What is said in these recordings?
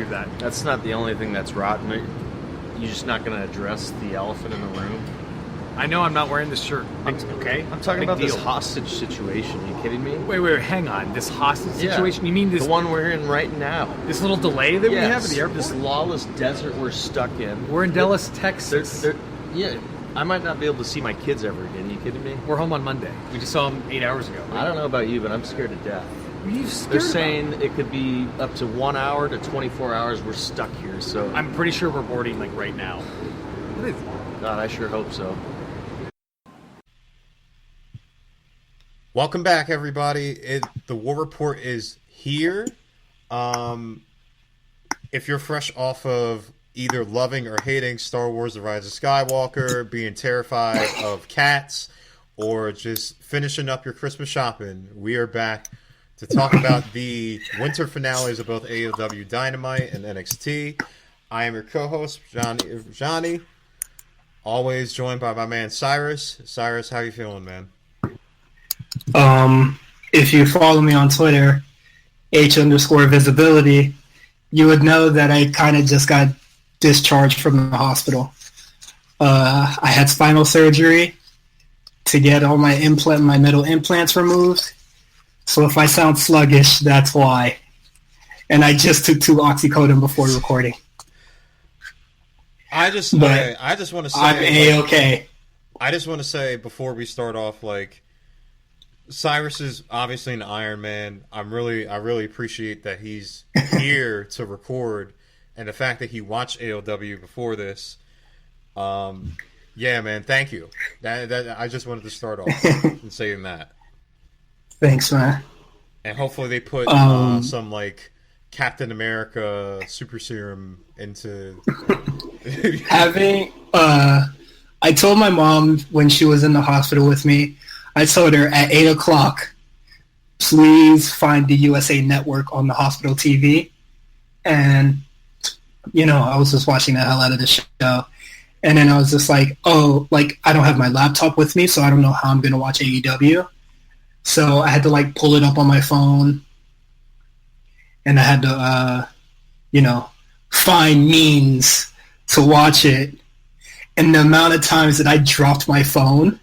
hear that. That's not the only thing that's rotten. You're just not going to address the elephant in the room. I know I'm not wearing this shirt. Okay? I'm talking Big about deal. this hostage situation. Are you kidding me? Wait, hang on. This hostage situation? You mean this... The one we're in right now. This little delay that we have at the airport? This lawless desert we're stuck in. We're in Dallas, Texas. Yeah, I might not be able to see my kids ever again. Are you kidding me? We're home on Monday. We just saw them 8 hours ago. I don't know about you, but I'm scared to death. What are you scared They're about? saying it could be up to 1 hour to 24 hours we're stuck here, so... I'm pretty sure we're boarding, like, right now. What is it? God, I sure hope so. Welcome back, everybody. The War Report is here. If you're fresh off of either loving or hating Star Wars The Rise of Skywalker, being terrified of cats, or just finishing up your Christmas shopping, we are back to talk about the winter finales of both AEW Dynamite and NXT. I am your co-host, Johnny, always joined by my man Cyrus. Cyrus, how you feeling, man? If you follow me on Twitter, H_visibility, you would know that I kind of just got discharged from the hospital. I had spinal surgery to get all my metal implants removed. So if I sound sluggish, that's why. And I just took 2 oxycodone before recording. I just want to say I'm A-okay. I just want to say before we start off, like, Cyrus is obviously an Iron Man. I really appreciate that he's here to record, and the fact that he watched AEW before this. Yeah, man, thank you. That I just wanted to start off and saying that. Thanks, man. And hopefully they put some like Captain America super serum into having. I told my mom when she was in the hospital with me. I told her at 8 o'clock, please find the USA Network on the hospital TV. And, I was just watching the hell out of the show. And then I was just like, I don't have my laptop with me, so I don't know how I'm going to watch AEW. So I had to, pull it up on my phone. And I had to, find means to watch it. And the amount of times that I dropped my phone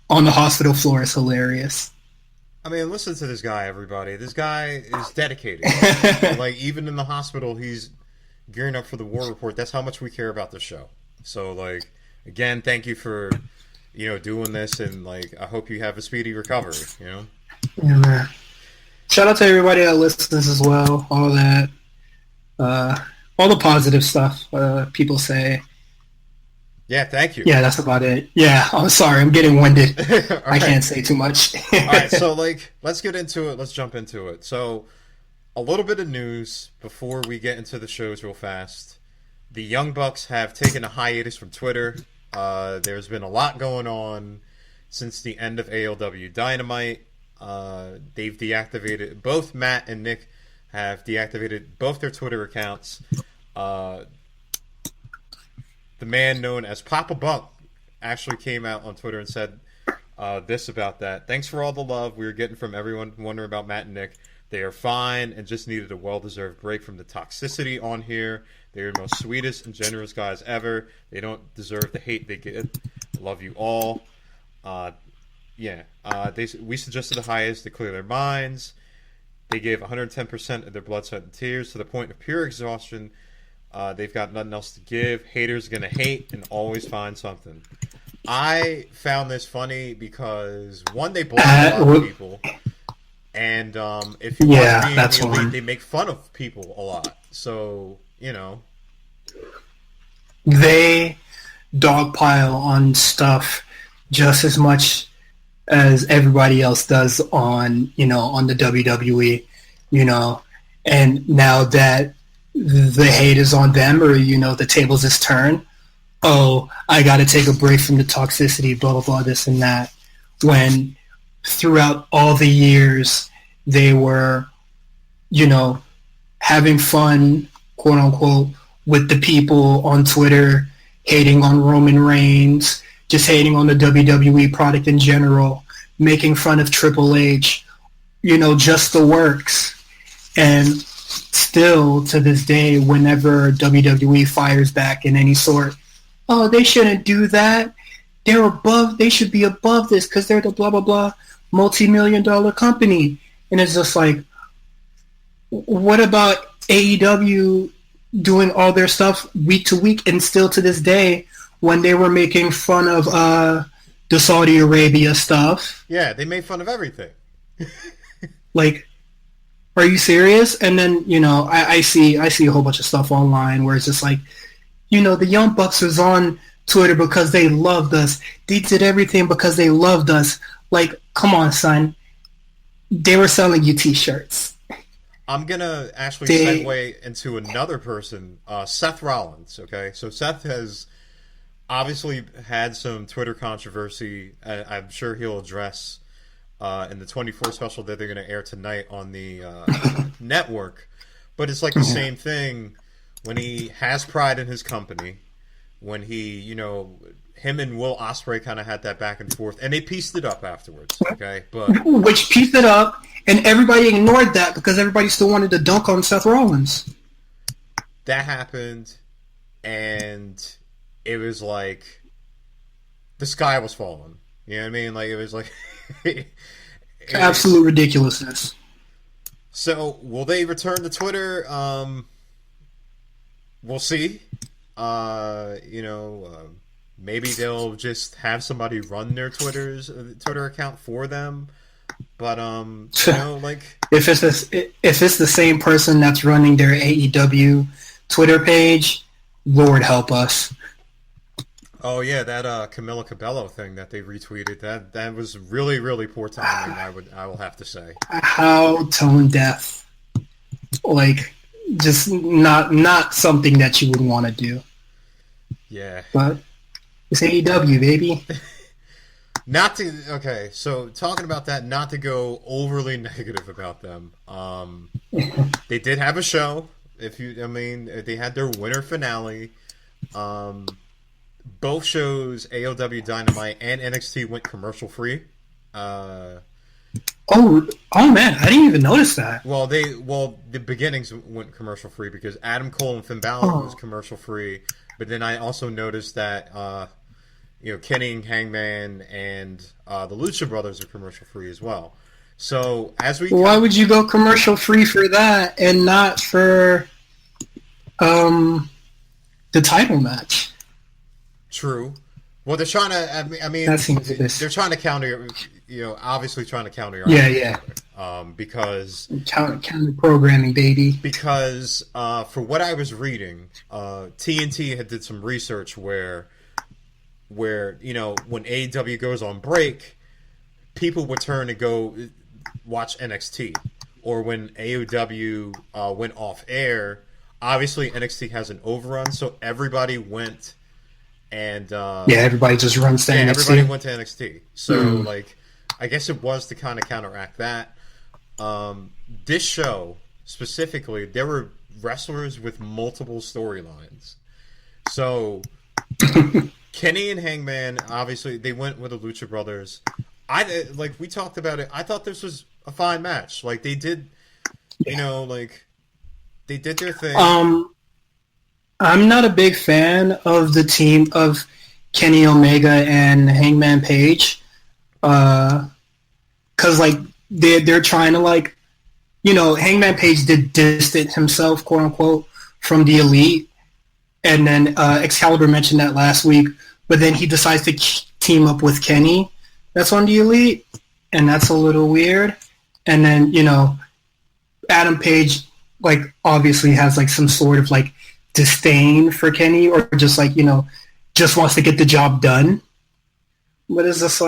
on the hospital floor is hilarious. I mean, listen to this guy, everybody. This guy is dedicated. Even in the hospital, he's gearing up for the War Report. That's how much we care about the show. So, again, thank you for, doing this, and, I hope you have a speedy recovery, Yeah, man. Shout out to everybody that listens as well. All that. All the positive stuff people say. Yeah, thank you. Yeah, that's about it. Yeah, I'm sorry. I'm getting winded. I can't say too much. All right, so, let's get into it. Let's jump into it. So, a little bit of news before we get into the shows real fast. The Young Bucks have taken a hiatus from Twitter. There's been a lot going on since the end of AEW Dynamite. They've deactivated, both Matt and Nick have deactivated both their Twitter accounts. The man known as Papa Bunk actually came out on Twitter and said this about that. Thanks for all the love we were getting from everyone wondering about Matt and Nick. They are fine and just needed a well-deserved break from the toxicity on here. They are the most sweetest and generous guys ever. They don't deserve the hate they get. Love you all. We suggested the highest to clear their minds. They gave 110% of their blood, sweat, and tears to the point of pure exhaustion. They've got nothing else to give. Haters gonna hate and always find something. I found this funny because, one, they block a lot of people. And if you watch me and the Elite, they make fun of people a lot. So, They dogpile on stuff just as much as everybody else does on, on the WWE, and now that the hate is on them, or, the tables is turned, I got to take a break from the toxicity, blah, blah, blah, this and that, when throughout all the years they were, having fun, quote unquote, with the people on Twitter, hating on Roman Reigns, just hating on the WWE product in general, making fun of Triple H, just the works. And still to this day, whenever WWE fires back in any sort, oh, they shouldn't do that. They should be above this because they're the blah, blah, blah multi-million-dollar company. And it's just like, what about AEW doing all their stuff week to week, and still to this day, when they were making fun of the Saudi Arabia stuff. Yeah, they made fun of everything. Like, are you serious? And then, I see a whole bunch of stuff online where it's just like, the Young Bucks was on Twitter because they loved us. They did everything because they loved us. Like, come on, son. They were selling you T-shirts. I'm going to actually segue into another person, Seth Rollins, okay? So Seth has obviously had some Twitter controversy. I'm sure he'll address in the 24 special that they're going to air tonight on the network. But it's like the same thing when he has pride in his company, when he, him and Will Ospreay kind of had that back and forth, and they pieced it up afterwards, okay? Which pieced it up, and everybody ignored that because everybody still wanted to dunk on Seth Rollins. That happened, and it was like the sky was falling. You know what I mean? Like, it was like... Absolute ridiculousness. So, will they return to Twitter? We'll see. Maybe they'll just have somebody run their Twitter account for them. But if it's the same person that's running their AEW Twitter page, Lord help us. Oh yeah, that Camila Cabello thing that they retweeted, that was really, really poor timing. I will have to say. How tone deaf, like just not something that you would want to do. Yeah, but it's AEW, baby. So talking about that, not to go overly negative about them. They did have a show. They had their winter finale. Both shows, AOW Dynamite and NXT, went commercial free. Oh man, I didn't even notice that. Well, the beginnings went commercial free because Adam Cole and Finn Balor was commercial free. But then I also noticed that Kenny and Hangman and the Lucha Brothers are commercial free as well. So why would you go commercial free for that and not for the title match? True. Well, they're trying to. That seems they're trying to counter. Obviously trying to counter. Because counter programming, baby. Because for what I was reading, TNT had did some research where when AEW goes on break, people would turn to go watch NXT, or when AEW went off air. Obviously, NXT has an overrun, so everybody went. And everybody just runs to NXT. Everybody went to NXT. So I guess it was to kind of counteract that. This show specifically, there were wrestlers with multiple storylines. So Kenny and Hangman, obviously, they went with the Lucha Brothers. We talked about it. I thought this was a fine match. Like they did, they did their thing. I'm not a big fan of the team of Kenny Omega and Hangman Page, because they're trying to Hangman Page did distance himself, quote unquote, from the Elite, and then Excalibur mentioned that last week, but then he decides to team up with Kenny. That's on the Elite, and that's a little weird. And then Adam Page obviously has some sort of disdain for Kenny, or just just wants to get the job done. But it's just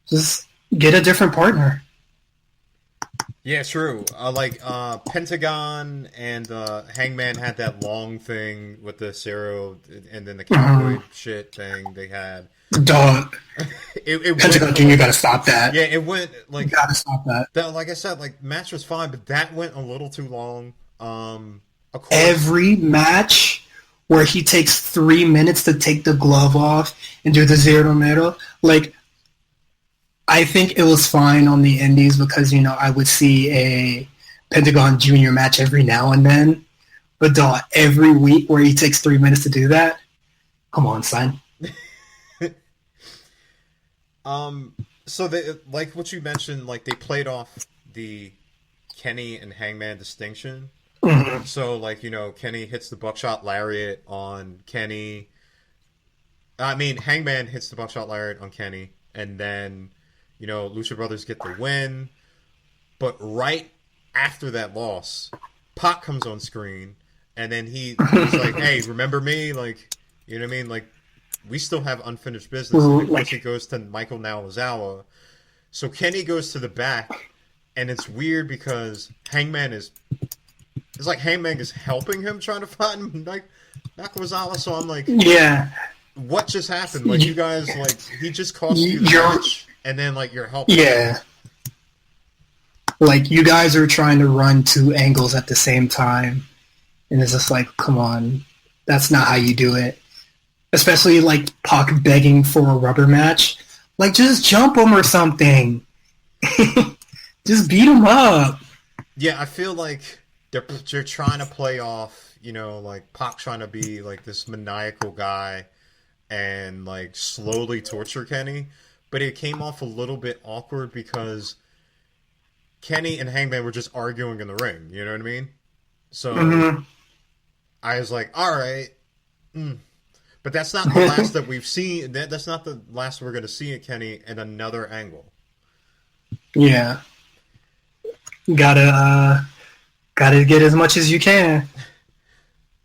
just get a different partner. Yeah, true. Pentagon and Hangman had that long thing with the Cero and then the cowboy shit thing they had. Dog. Pentagon Jr., you gotta stop that. Yeah, it went you gotta stop that. Like I said, match was fine, but that went a little too long. Every match where he takes 3 minutes to take the glove off and do the zero middle, I think it was fine on the indies because I would see a Pentagon Jr. match every now and then, but dog, every week where he takes 3 minutes to do that, come on, son. So they, like what you mentioned, like they played off the Kenny and Hangman distinction. Mm-hmm. So like, you know, Kenny hits the buckshot lariat on Kenny. I mean, Hangman hits the buckshot lariat on Kenny, and then, you know, Lucha Brothers get the win. But right after that loss, Pac comes on screen, and then he's like, "Hey, remember me?" Like, you know what I mean? Like, we still have unfinished business. And of course, he goes to Michael Nakazawa. So Kenny goes to the back, and it's weird because Hangman is... It's like Hangman is helping him trying to find Nakazawa. So I'm like... Yeah. What just happened? Like, you guys, like, he just cost you the match, and then, like, you're helping Yeah. him. Like, you guys are trying to run two angles at the same time. And it's just like, come on. That's not how you do it. Especially, like, Pac begging for a rubber match. Like, just jump him or something. Just beat him up. Yeah, I feel like they're trying to play off, you know, like, Pac trying to be, like, this maniacal guy and, like, slowly torture Kenny. But it came off a little bit awkward because Kenny and Hangman were just arguing in the ring. You know what I mean? So I was like, all right. But that's not the last that we've seen. That's not the last we're going to see at Kenny in another angle. Yeah. Gotta get as much as you can.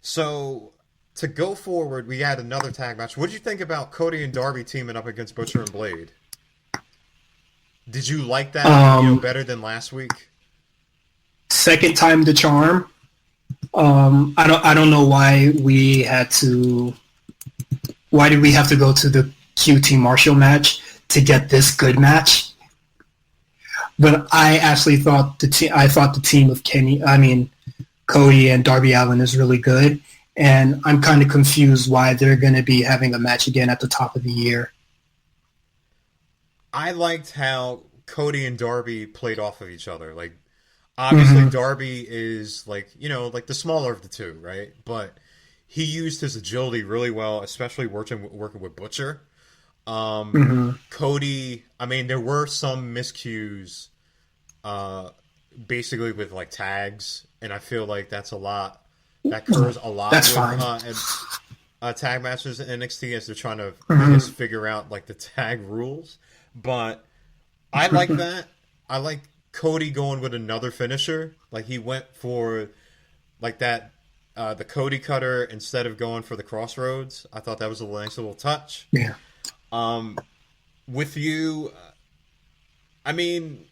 So, to go forward, we had another tag match. What did you think about Cody and Darby teaming up against Butcher and Blade? Did you like that better than last week? Second time the charm. I don't know why we had to. Why did we have to go to the QT Marshall match to get this good match? But I actually thought the team of Cody and Darby Allin is really good, and I'm kind of confused why they're going to be having a match again at the top of the year. I liked how Cody and Darby played off of each other. Like, obviously Darby is like, you know, like the smaller of the two, right? But he used his agility really well, especially working with Butcher. Cody, I mean, there were some miscues, basically with like tags, and I feel like that's a lot. That occurs a lot. That's with, fine. Tag matches in NXT as they're trying to I guess, figure out like the tag rules. But I like that. I like Cody going with another finisher. Like he went for like that. The Cody Cutter instead of going for the Crossroads. I thought that was a nice little touch. Yeah. With you, I mean,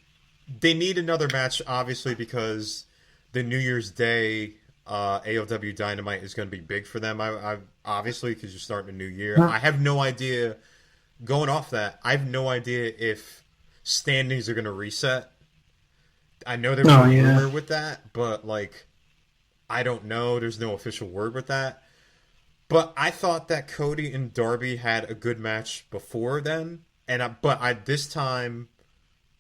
they need another match, obviously, because the New Year's Day AOW Dynamite is going to be big for them. I obviously, because you're starting a new year. I have no idea, going off that, I have no idea if standings are going to reset. I know there's a rumor with that, but, like, I don't know. There's no official word with that. But I thought that Cody and Darby had a good match before then. But this time,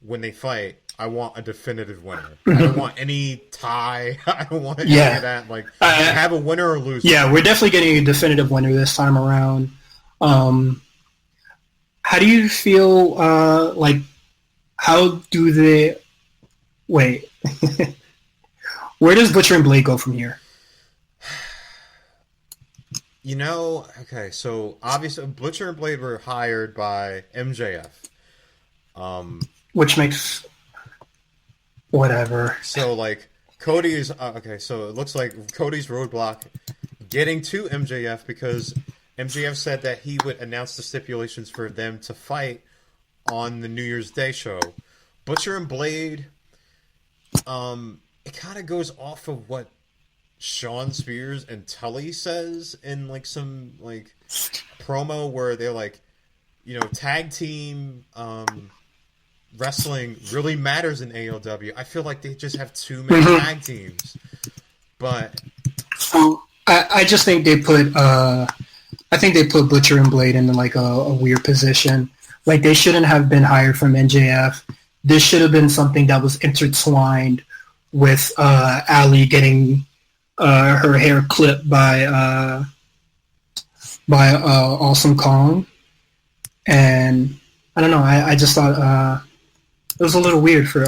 when they fight, I want a definitive winner. I don't want any tie. I don't want any of that. Like, have a winner or lose. Yeah, we're definitely getting a definitive winner this time around. How do you feel, how do they... Wait. Where does Butcher and Blade go from here? You know, okay, so obviously Butcher and Blade were hired by MJF. Which makes... Whatever. So, like, Cody is... okay, so it looks like Cody's roadblock getting to MJF because MJF said that he would announce the stipulations for them to fight on the New Year's Day show. Butcher and Blade... it kind of goes off of what Shawn Spears and Tully says in like some like promo where they're like, you know, tag team wrestling really matters in AOW. I feel like they just have too many tag teams. But I just think they put Butcher and Blade in like a weird position. Like they shouldn't have been hired from MJF. This should have been something that was intertwined with Ali getting her hair clipped by Awesome Kong, and I don't know. I just thought it was a little weird for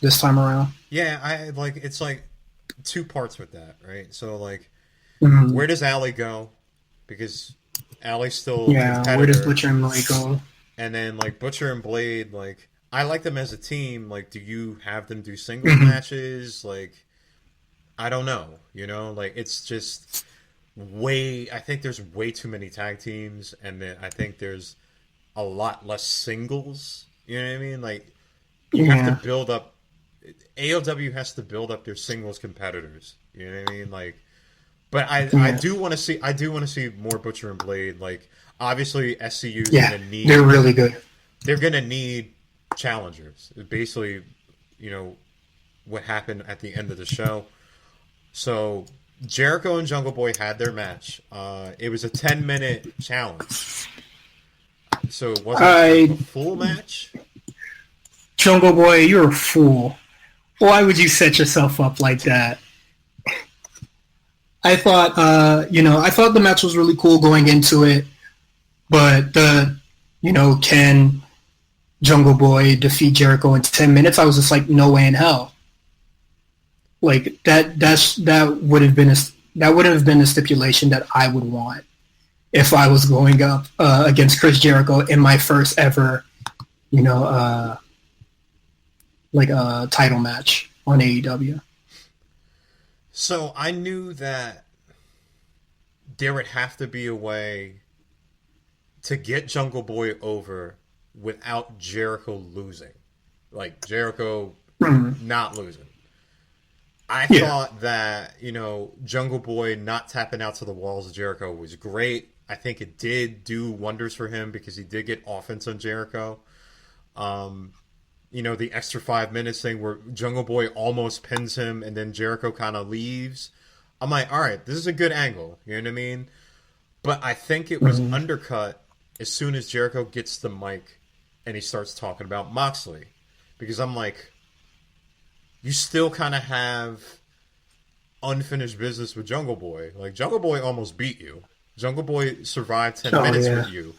this time around. Yeah, it's like two parts with that, right? So like, Mm-hmm. where does Ali go? Because Ali's still where does Butcher and Blade go? And then like Butcher and Blade, like I like them as a team. Like, do you have them do singles matches? Like, I don't know. You know, like it's just I think there's way too many tag teams, and then I think there's a lot less singles. You know what I mean? Like, you have to build up. AOW has to build up their singles competitors. You know what I mean? Like, but I do want to see more Butcher and Blade. Like, obviously SCU's gonna need. They're really good. They're gonna need challengers. Basically, you know what happened at the end of the show. So Jericho and Jungle Boy had their match. It was a 10-minute challenge. So it wasn't a full match. Jungle Boy, you're a fool. Why would you set yourself up like that? I thought, I thought the match was really cool going into it, but can Jungle Boy defeat Jericho in 10 minutes? I was just like, no way in hell. Like that would have been a stipulation that I would want if I was going up against Chris Jericho in my first ever, title match on AEW. So I knew that there would have to be a way to get Jungle Boy over without Jericho losing. Like, Jericho not losing. I thought that, Jungle Boy not tapping out to the walls of Jericho was great. I think it did do wonders for him because he did get offense on Jericho. The extra 5 minutes thing where Jungle Boy almost pins him and then Jericho kind of leaves. I'm like, all right, this is a good angle. You know what I mean? But I think it was undercut as soon as Jericho gets the mic and he starts talking about Moxley. Because I'm like, you still kind of have unfinished business with Jungle Boy. Like, Jungle Boy almost beat you. Jungle Boy survived 10 minutes with you.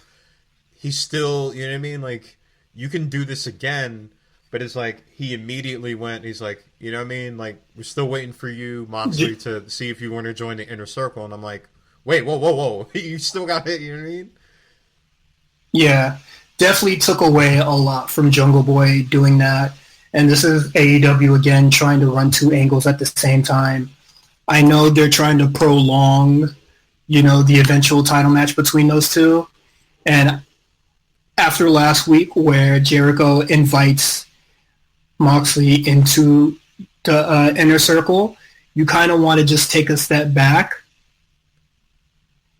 He's still, you know what I mean? Like, you can do this again. But it's like he immediately went, he's like, you know what I mean? Like, we're still waiting for you, Moxley, to see if you want to join the Inner Circle. And I'm like, wait, whoa. You still got hit, you know what I mean? Yeah, definitely took away a lot from Jungle Boy doing that. And this is AEW again trying to run two angles at the same time. I know they're trying to prolong, the eventual title match between those two. And after last week where Jericho invites Moxley into the Inner Circle, you kind of want to just take a step back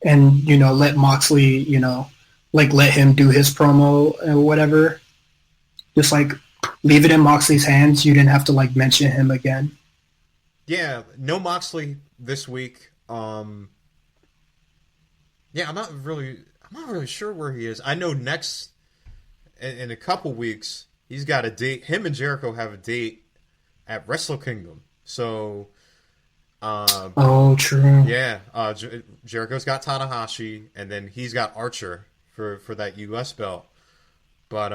and, let Moxley, let him do his promo or whatever. Just, leave it in Moxley's hands. You didn't have to, mention him again. Yeah, no Moxley this week. I'm not really sure where he is. I know next, in a couple weeks, he's got a date. Him and Jericho have a date at Wrestle Kingdom. So, true. Yeah, Jericho's got Tanahashi, and then he's got Archer for that U.S. belt. But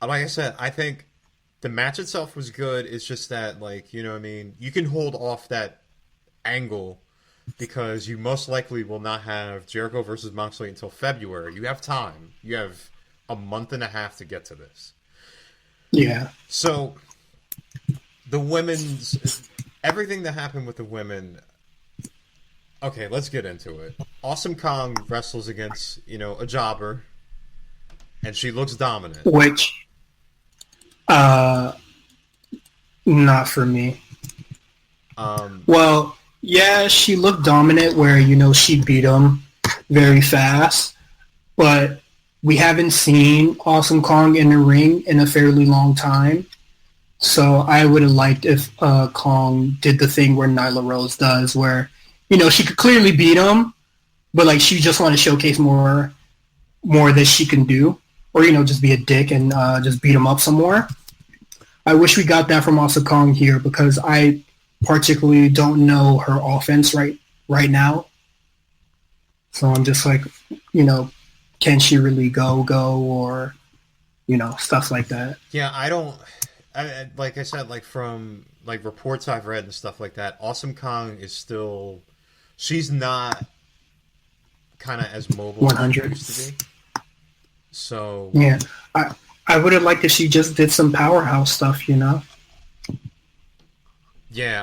like I said, I think the match itself was good. It's just that, you can hold off that angle because you most likely will not have Jericho versus Moxley until February. You have time. You have a month and a half to get to this. Yeah. So the everything that happened with the women. Okay, let's get into it. Awesome Kong wrestles against, a jobber, and she looks dominant. Which, not for me. Well, yeah, she looked dominant where, she beat him very fast, but we haven't seen Awesome Kong in the ring in a fairly long time. So I would have liked if Kong did the thing where Nyla Rose does, where, she could clearly beat him, but, she just want to showcase more that she can do. Or, just be a dick and just beat him up some more. I wish we got that from Asa Kong here because I particularly don't know her offense right now. So I'm just like, can she really go or, stuff like that. Yeah, like I said, like from like reports I've read and stuff like that, Awesome Kong is still, she's not kind of as mobile 100 as she used to be. So yeah, I would have liked if she just did some powerhouse stuff, Yeah,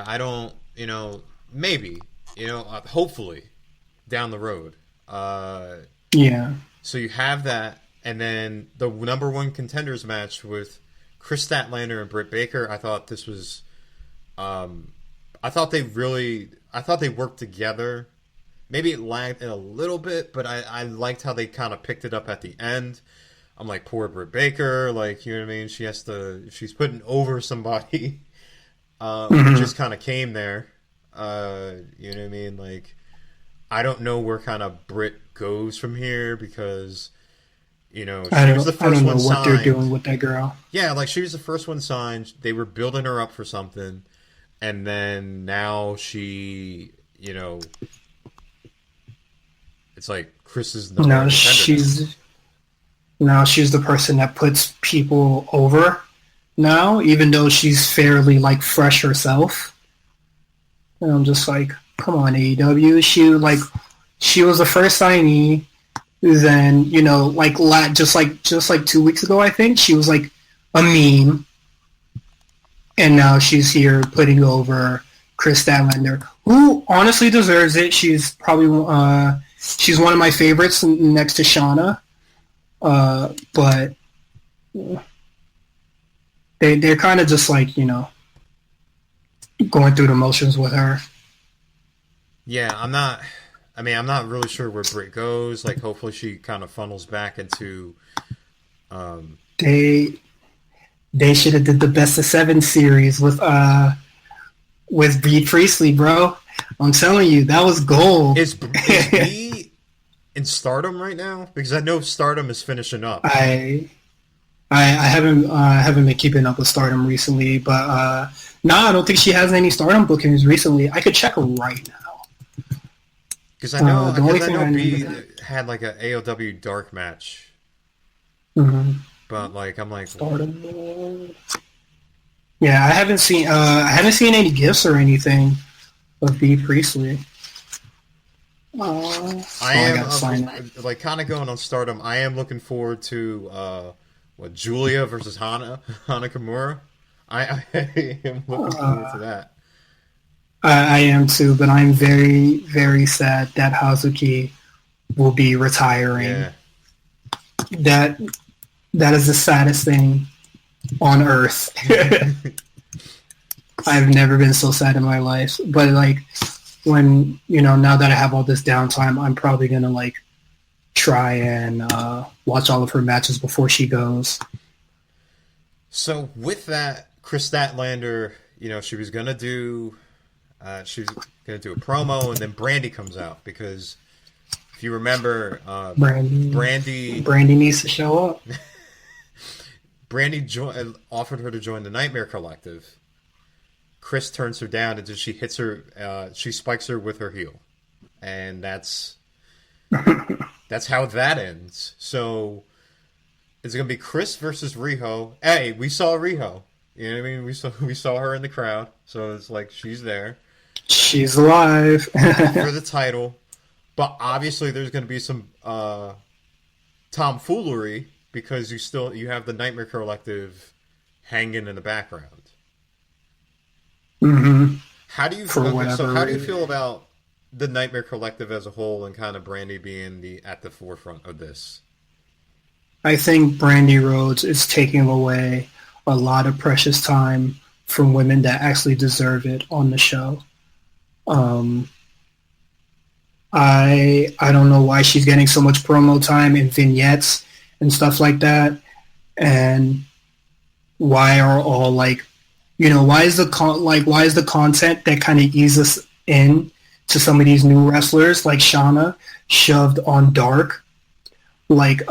I don't, maybe, hopefully down the road. Yeah. So you have that, and then the number one contenders match with Chris Statlander and Britt Baker. I thought this was, I thought they worked together. Maybe it lagged in a little bit, but I liked how they kind of picked it up at the end. I'm like, poor Britt Baker, like, you know what I mean? She's putting over somebody who just kind of came there. You know what I mean? Like, I don't know where kind of Britt goes from here because, she was the first one signed. I don't know what they're doing with that girl. Yeah, like, she was the first one signed. They were building her up for something. And then now she, it's like Chris is the now she's the person that puts people over now, even though she's fairly like fresh herself. And I'm just like, come on, AEW. She was the first signee. Then just like 2 weeks ago, I think she was like a meme, and now she's here putting over Chris Statlander, who honestly deserves it. She's probably she's one of my favorites next to Shayna. But they're kind of just like, going through the motions with her. Yeah, I'm not really sure where Britt goes. Like, hopefully she kind of funnels back into... They should have did the Best of 7 series with Bea Priestley, bro. I'm telling you, that was gold. Is Bea in Stardom right now? Because I know Stardom is finishing up. I haven't been keeping up with Stardom recently, but I don't think she has any Stardom bookings recently. I could check right now. Because I know Bea had like a AOW Dark match. Mm-hmm. But like, I'm like, Stardom. Yeah, I haven't seen any gifts or anything of Bea Priestley. I am like kind of going on Stardom. I am looking forward to Julia versus Hana Kimura. I am looking forward to that. I am too, but I'm very, very sad that Hazuki will be retiring. Yeah. That is the saddest thing on earth. I've never been so sad in my life. But like when, now that I have all this downtime, I'm probably gonna like try and watch all of her matches before she goes. So with that, Chris Statlander, she was gonna do a promo, and then Brandy comes out because if you remember, Brandy needs to show up. Brandy offered her to join the Nightmare Collective. Chris turns her down, and then she hits her. She spikes her with her heel, and that's how that ends. So it's gonna be Chris versus Riho. Hey, we saw Riho. You know what I mean? We saw her in the crowd, so it's like she's there. She's alive for the title, but obviously there's going to be some tomfoolery because you have the Nightmare Collective hanging in the background. Mm-hmm. How do you feel about the Nightmare Collective as a whole and kind of Brandy being at the forefront of this? I think Brandy Rhodes is taking away a lot of precious time from women that actually deserve it on the show. I don't know why she's getting so much promo time and vignettes and stuff like that, and why are all like, why is the content that kind of eases us in to some of these new wrestlers like Shayna shoved on Dark, like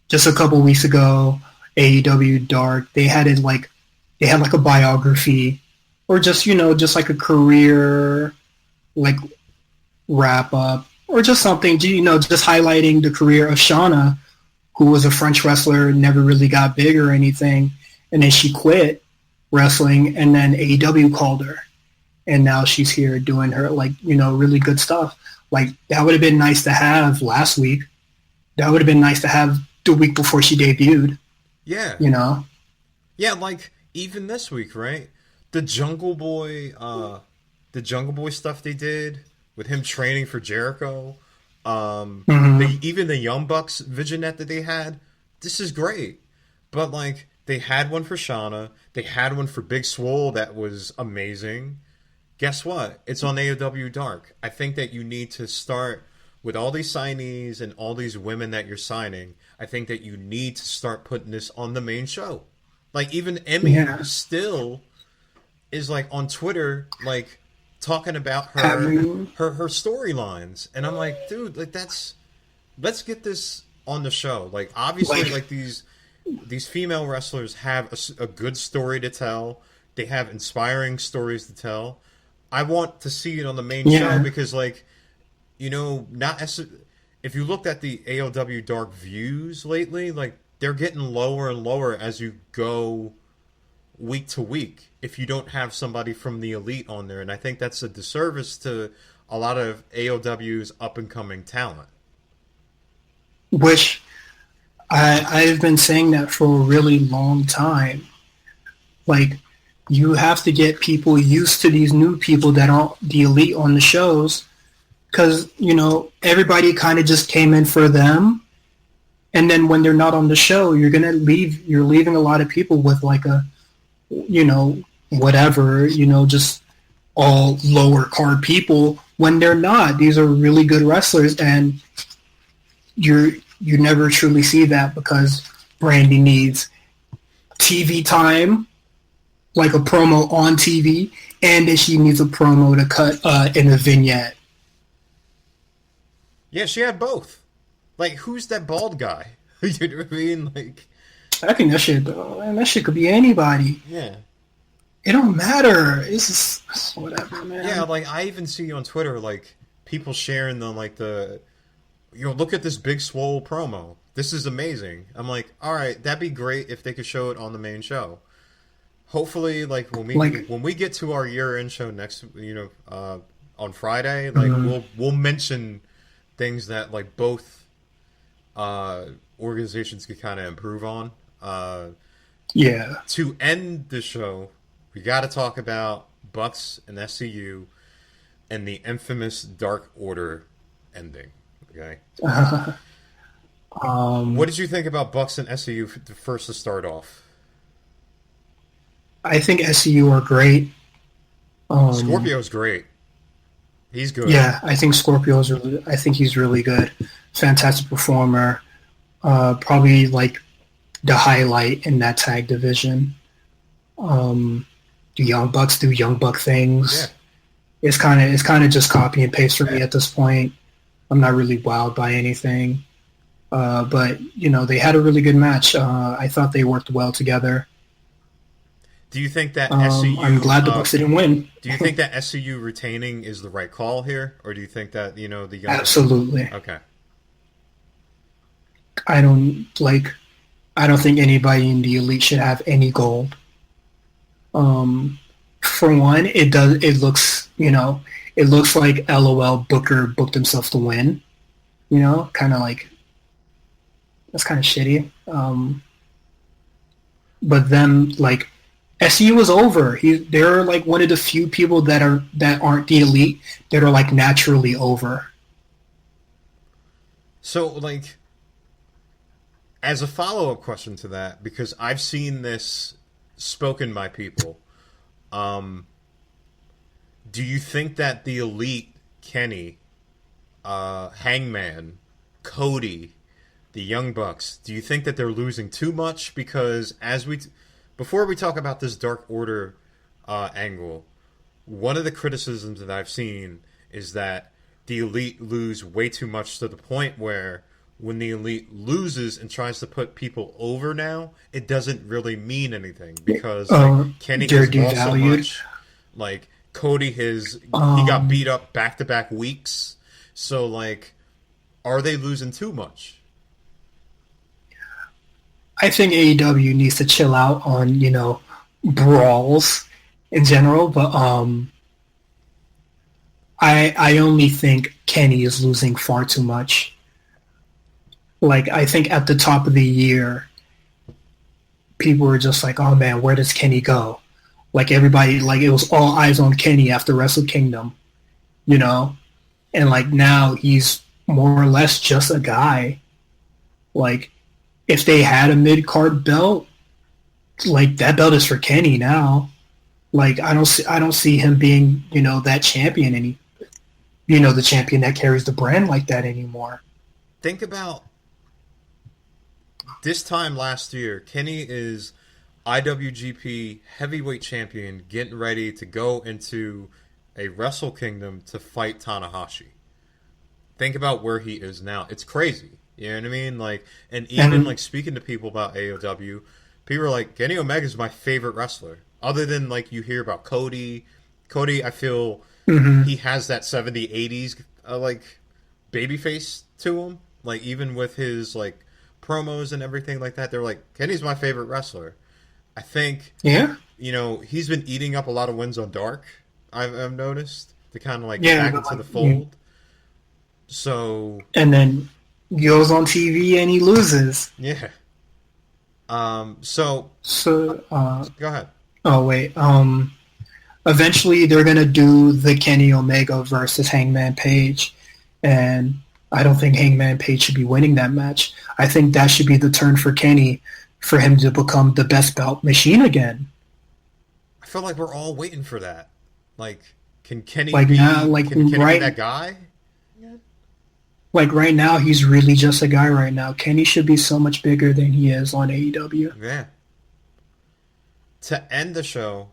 just a couple weeks ago AEW Dark, they had like a biography, or just just like a career like wrap up, or just something, just highlighting the career of Shayna, who was a French wrestler, never really got big or anything, and then she quit wrestling, and then AEW called her, and now she's here doing her really good stuff. Like, that would have been nice to have last week. That would have been nice to have the week before she debuted. Yeah. Yeah, like even this week, right? The Jungle Boy stuff they did with him training for Jericho. Even the Young Bucks vignette that they had. This is great. But like, they had one for Shauna. They had one for Big Swole that was amazing. Guess what? It's on AEW Dark. I think that you need to start with all these signees and all these women that you're signing. I think that you need to start putting this on the main show. Like, even Emmy still is like on Twitter, like talking about her storylines, and I'm like, dude, like let's get this on the show. Like, obviously, like these female wrestlers have a good story to tell. They have inspiring stories to tell. I want to see it on the main show because, like, if you looked at the AOW Dark views lately, like, they're getting lower and lower as you go week to week if you don't have somebody from the Elite on there. And I think that's a disservice to a lot of AOW's up-and-coming talent. Which I've been saying that for a really long time. Like, you have to get people used to these new people that aren't the Elite on the shows, because, everybody kind of just came in for them. And then when they're not on the show, you're leaving a lot of people with like a, whatever, just all lower card people when they're not. These are really good wrestlers, and you never truly see that because Brandy needs TV time, like a promo on TV, and then she needs a promo to cut in a vignette. Yeah, she had both. Like, who's that bald guy? You know what I mean? Like, I think that shit could be anybody. Yeah. It don't matter. It's just whatever, man. Yeah, like, I even see on Twitter, like, people sharing look at this Big Swole promo. This is amazing. I'm like, all right, that'd be great if they could show it on the main show. Hopefully, like, when we get to our year-end show next, on Friday, like, we'll mention things that, like, both organizations could kind of improve on. To end the show, we got to talk about Bucks and SCU and the infamous Dark Order ending. Okay. What did you think about Bucks and SCU first to start off? I think SCU are great. Scorpio's great. He's good. Yeah, I think I think he's really good. Fantastic performer. Probably like the highlight in that tag division. The Young Bucks do Young Buck things. Yeah. It's kind of just copy and paste for me at this point. I'm not really wowed by anything. But they had a really good match. I thought they worked well together. Do you think that SCU... I'm glad the Bucks didn't win. Do you think that SCU retaining is the right call here? Or do you think that, the Young Absolutely. Bucks... Okay. I don't think anybody in the Elite should have any gold. For one, it looks like LOL Booker booked himself to win. Kind of like, that's kind of shitty. But then, like, SU was over. They're like one of the few people that aren't the Elite that are like naturally over. So, like, as a follow-up question to that, because I've seen this spoken by people, do you think that the Elite, Kenny, Hangman, Cody, the Young Bucks, do you think that they're losing too much? Because before we talk about this Dark Order angle, one of the criticisms that I've seen is that the Elite lose way too much to the point where when the Elite loses and tries to put people over now, it doesn't really mean anything because Kenny has lost so much. Like Cody he got beat up back-to-back weeks. So like, are they losing too much? I think AEW needs to chill out on, brawls in general, but I only think Kenny is losing far too much. Like, I think at the top of the year, people were just like, oh man, where does Kenny go? Like everybody, like it was all eyes on Kenny after Wrestle Kingdom, And like now he's more or less just a guy. Like if they had a mid-card belt, like that belt is for Kenny now. Like I don't see him being, that champion the champion that carries the brand like that anymore. Think about this time last year, Kenny is IWGP Heavyweight Champion getting ready to go into a Wrestle Kingdom to fight Tanahashi. Think about where he is now. It's crazy. You know what I mean? Like, and even like speaking to people about AOW, people are like, Kenny Omega's my favorite wrestler. Other than like you hear about Cody. Cody, I feel he has that 70s, 80s like babyface to him. Like even with his like promos and everything like that, they're like, Kenny's my favorite wrestler. I think, he's been eating up a lot of wins on Dark. I've noticed to kind of like get back into the fold. So and then goes on TV and he loses. Yeah. So go ahead. Oh wait. Eventually they're gonna do the Kenny Omega versus Hangman Page, and I don't think Hangman Page should be winning that match. I think that should be the turn for Kenny, for him to become the best belt machine again. I feel like we're all waiting for that. Like, can Kenny be that guy? Like right now, he's really just a guy right now. Kenny should be so much bigger than he is on AEW. Yeah. To end the show,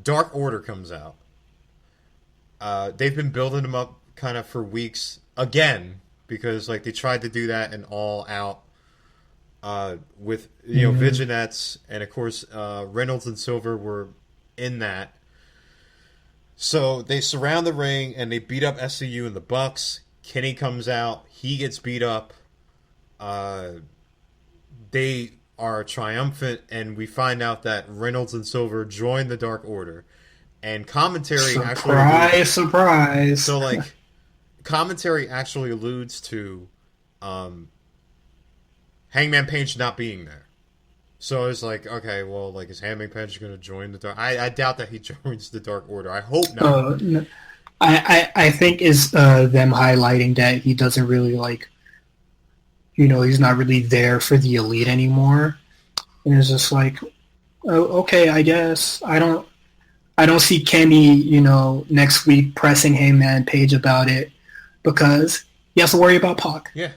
Dark Order comes out. They've been building him up kind of for weeks again because like they tried to do that in All Out with Viginettes, and of course Reynolds and Silver were in that. So they surround the ring and they beat up SCU and the Bucks. Kenny comes out, he gets beat up. They are triumphant, and we find out that Reynolds and Silver joined the Dark Order. And commentary surprise. So like commentary actually alludes to Hangman Page not being there. So it's like, okay, well, like, is Hangman Page going to join the Dark? I doubt that he joins the Dark Order. I hope not. No. I think it's them highlighting that he doesn't really like, he's not really there for the Elite anymore, and it's just like, oh, okay, I guess I don't see Kenny, next week pressing Hangman Page about it because he has to worry about Pac. Yeah.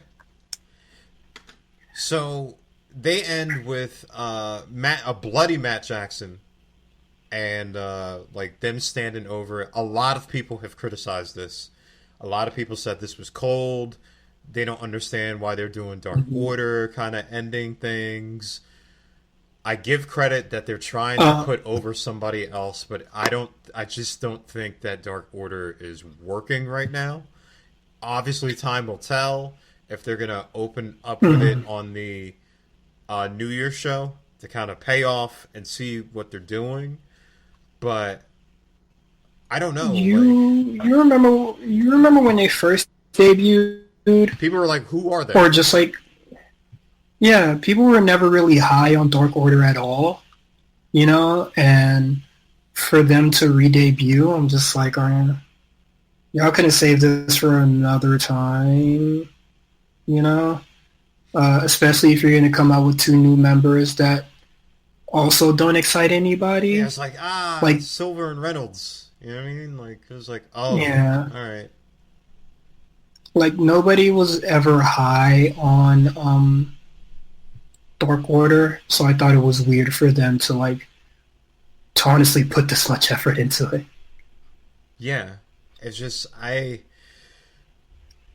So they end with a bloody Matt Jackson and like them standing over it. A lot of people have criticized this. A lot of people said this was cold. They don't understand why they're doing Dark Order kind of ending things. I give credit that they're trying to put over somebody else, but I just don't think that Dark Order is working right now. Obviously, time will tell if they're going to open up with it on the New Year's show to kind of pay off and see what they're doing. But I don't know. You remember when they first debuted? People were like, who are they? Or just like, yeah, people were never really high on Dark Order at all, and for them to re-debut, I'm just like, y'all could have saved this for another time, especially if you're going to come out with two new members that also don't excite anybody. Yeah, it's like, Silver and Reynolds, you know what I mean? Like, it was like, oh, yeah. All right. Like, nobody was ever high on Dark Order, so I thought it was weird for them to honestly put this much effort into it. Yeah, it's just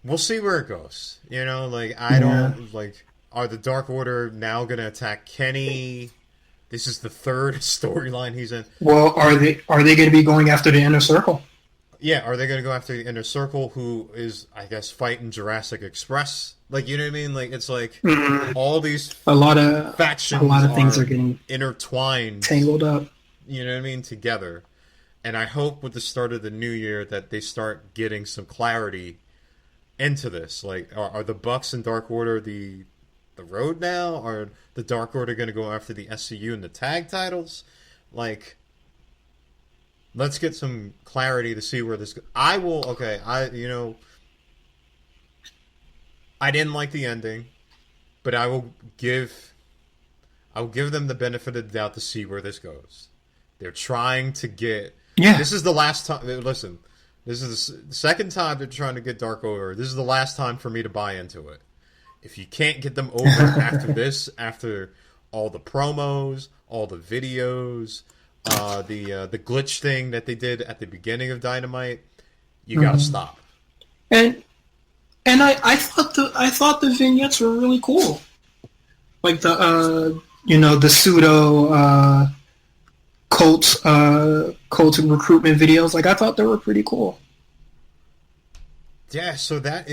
we'll see where it goes. You know, like I don't like. Are the Dark Order now going to attack Kenny? This is the third storyline he's in. Well, are they going to be going after the Inner Circle? Yeah, are they going to go after the Inner Circle, who is, I guess, fighting Jurassic Express? Like, you know what I mean? Like, it's like all these factions, a lot of things are getting intertwined, tangled up. You know what I mean? Together. And I hope with the start of the new year that they start getting some clarity into this. Like, are the Bucks and Dark Order the road now? Are the Dark Order going to go after the SCU and the tag titles? Like, let's get some clarity to see where this goes. I didn't like the ending, but I will give them the benefit of the doubt to see where this goes. They're trying to get... Yeah. This is the last time... Listen, this is the second time they're trying to get Dark Order. This is the last time for me to buy into it. If you can't get them over after this, after all the promos, all the videos, the glitch thing that they did at the beginning of Dynamite, you gotta stop. And I thought the vignettes were really cool, like the pseudo cult recruitment videos. Like I thought they were pretty cool. Yeah, so that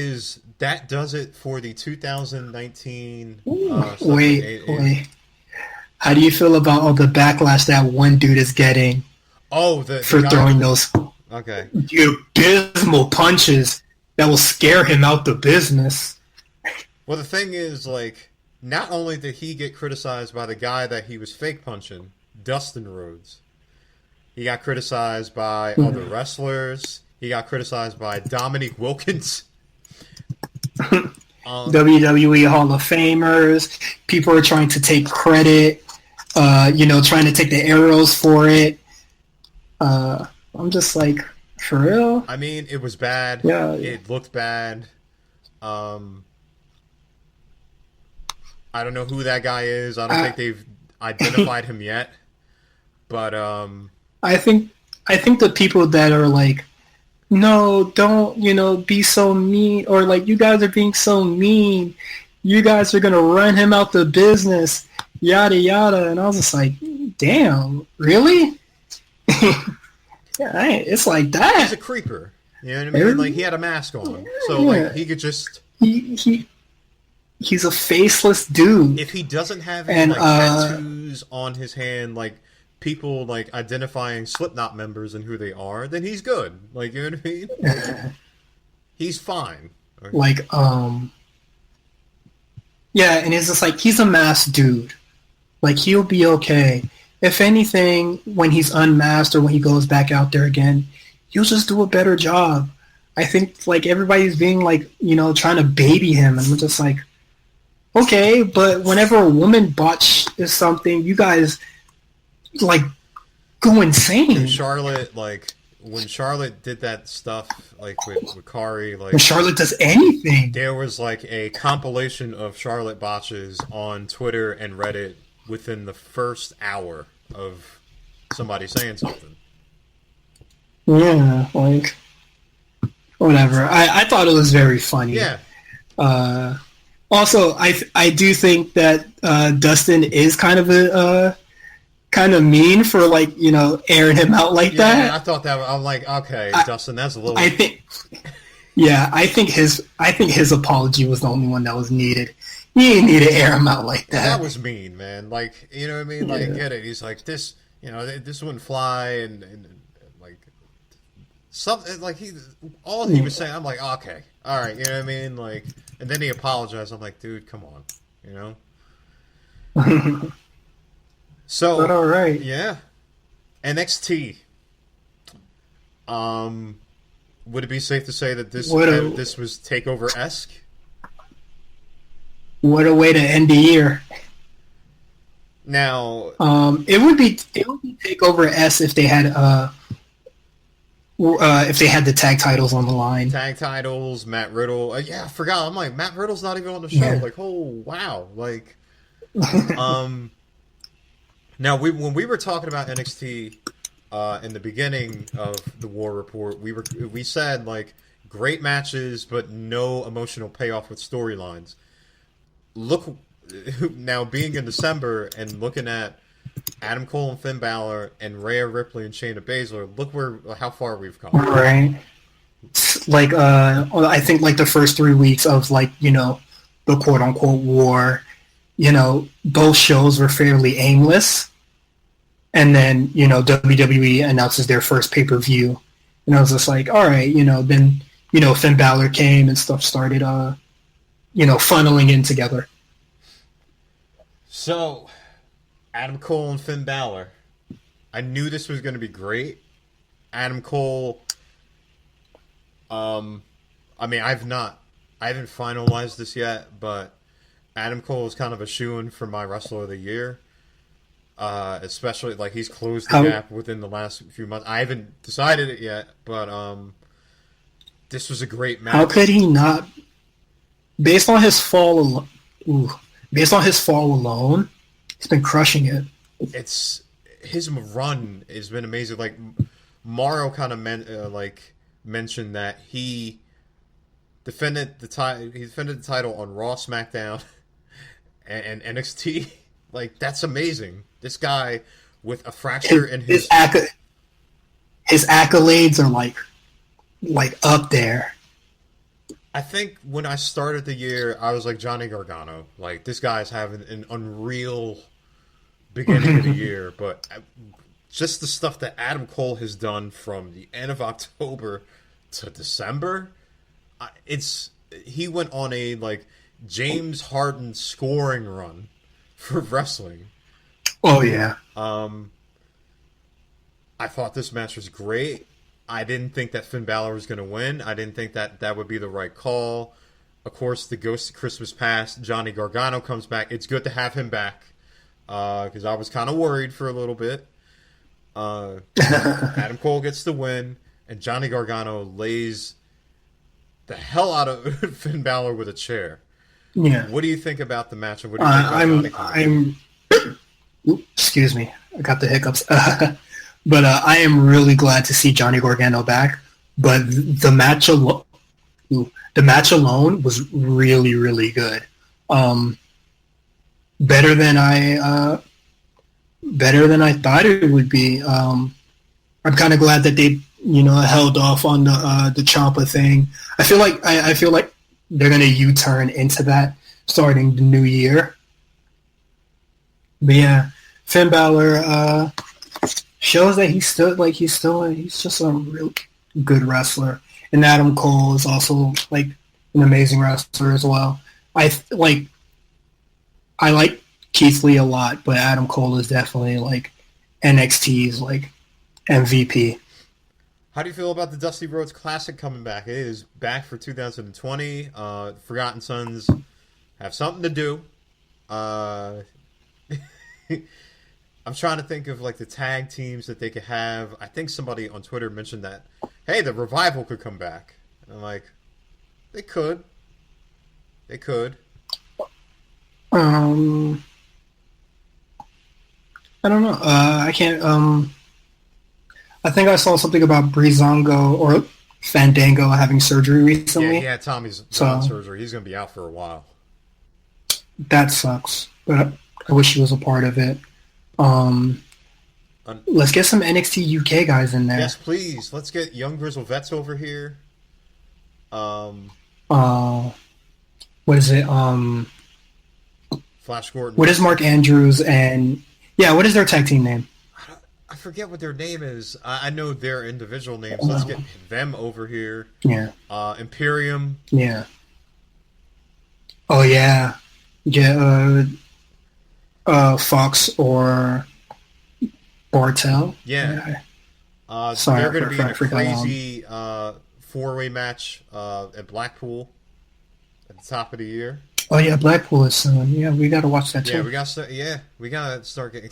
does it for the 2019. Wait. How do you feel about all the backlash that one dude is getting? Oh, for throwing those abysmal punches that will scare him out the business. Well, the thing is, like, not only did he get criticized by the guy that he was fake punching, Dustin Rhodes, he got criticized by other wrestlers. He got criticized by Dominique Wilkins. WWE Hall of Famers. People are trying to take credit, trying to take the arrows for it. I'm just like, for real? I mean, it was bad. Yeah. It looked bad. I don't know who that guy is. I don't think they've identified him yet. But I think the people that are like, no, don't, be so mean, or like, you guys are being so mean, you guys are gonna run him out the business, yada yada. And I was just like, damn, really? Yeah, it's like that. He's a creeper. You know what I mean? Like, he had a mask on, so like he could just he's a faceless dude. If he doesn't have any tattoos on his hand, like people like identifying Slipknot members and who they are, then he's good. Like, you know what I mean? Like, he's fine. Like, yeah, and it's just like, he's a masked dude. Like, he'll be okay. If anything, when he's unmasked or when he goes back out there again, he'll just do a better job. I think, like, everybody's being, like, trying to baby him, and we're just like, okay, but whenever a woman botches something, you guys, like, go insane. And Charlotte, like, when Charlotte did that stuff, like, with Kari, like... When Charlotte does anything. There was, like, a compilation of Charlotte botches on Twitter and Reddit within the first hour of somebody saying something. Yeah, like, whatever. I thought it was very funny. Yeah. Also, I do think that Dustin is kind of mean for, like, airing him out like that. I thought that. I'm like, okay, Dustin, that's a little. I think his apology was the only one that was needed. You didn't need to air him out like that. That was mean, man. Like, you know what I mean? Like, get it? He's like, this, this wouldn't fly, and like something like he was saying. I'm like, okay, all right, you know what I mean? Like, and then he apologized. I'm like, dude, come on, So, but all right, yeah. NXT. Would it be safe to say that this was takeover-esque? What a way to end the year. Now, it would be takeover-esque if they had the tag titles on the line. Tag titles, Matt Riddle. Yeah, I forgot. I'm like, Matt Riddle's not even on the show. Yeah. Like, oh wow. Like, now when we were talking about NXT in the beginning of the War Report, we said, like, great matches, but no emotional payoff with storylines. Look, now being in December and looking at Adam Cole and Finn Balor and Rhea Ripley and Shayna Baszler, look how far we've come. Right. Like, I think like the first 3 weeks of like, the quote unquote war, both shows were fairly aimless. And then, WWE announces their first pay-per-view. And I was just like, all right, then, Finn Balor came and stuff started, funneling in together. So, Adam Cole and Finn Balor. I knew this was going to be great. Adam Cole, I haven't finalized this yet, but Adam Cole is kind of a shoo-in for my Wrestler of the Year. Especially, like, he's closed the gap within the last few months. I haven't decided it yet, but this was a great match. How could he not? Based on his fall alone, he's been crushing it. His run has been amazing. Like, Mauro kind of mentioned that he defended the title. He defended the title on Raw, SmackDown, and NXT. Like, that's amazing. This guy with a fracture in his accolades are like up there. I think when I started the year, I was like Johnny Gargano. Like, this guy's having an unreal beginning of the year, but just the stuff that Adam Cole has done from the end of October to December, he went on a like James Harden scoring run for wrestling. Oh yeah. I thought this match was great. I didn't think that Finn Balor was going to win. I didn't think that would be the right call. Of course, the Ghost of Christmas Past, Johnny Gargano comes back. It's good to have him back because I was kind of worried for a little bit. Adam Cole gets the win, and Johnny Gargano lays the hell out of Finn Balor with a chair. Yeah. What do you think about the match? And what do you think about Johnny Gargano? Excuse me, I got the hiccups. But I am really glad to see Johnny Gargano back. But the match alone was really, really good. Better than I thought it would be. I'm kind of glad that they held off on the Ciampa thing. I feel like they're gonna U-turn into that starting the new year. But yeah, Finn Balor shows that he's just a real good wrestler. And Adam Cole is also like an amazing wrestler as well. I like Keith Lee a lot, but Adam Cole is definitely like NXT's like MVP. How do you feel about the Dusty Rhodes Classic coming back? It is back for 2020. Forgotten Sons have something to do. I'm trying to think of like the tag teams that they could have. I think somebody on Twitter mentioned that, hey, the Revival could come back. And I'm like, they could. They could. I don't know. I can't. I think I saw something about Breezango or Fandango having surgery recently. Yeah, he had Tommy's surgery. He's going to be out for a while. That sucks. But I wish he was a part of it. Let's get some NXT UK guys in there. Yes, please. Let's get young Grizzle Vets over here. What is it? Flash Gordon. What is Mark Andrews and what is their tag team name? I forget what their name is. I know their individual names. Let's get them over here. Yeah. Imperium. Yeah. Oh yeah. Yeah. Fox or Bartel. Yeah. Sorry, they're going to be in a crazy four-way match at Blackpool at the top of the year. Oh yeah, Blackpool is soon. Yeah, we got to watch that too. Yeah, we got to start getting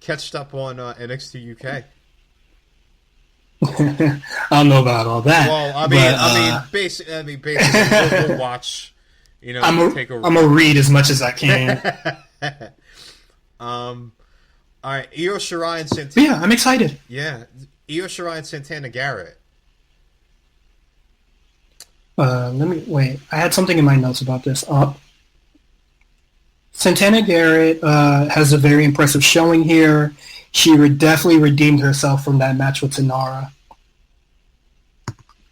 catched up on NXT UK. I don't know about all that. Well, basically, we'll watch. I'm gonna read as much as I can. All right, Io Shirai and Santana. Yeah, I'm excited. Yeah, Io Shirai and Santana Garrett. Let me wait. I had something in my notes about this. Santana Garrett has a very impressive showing here. She definitely redeemed herself from that match with Tanara.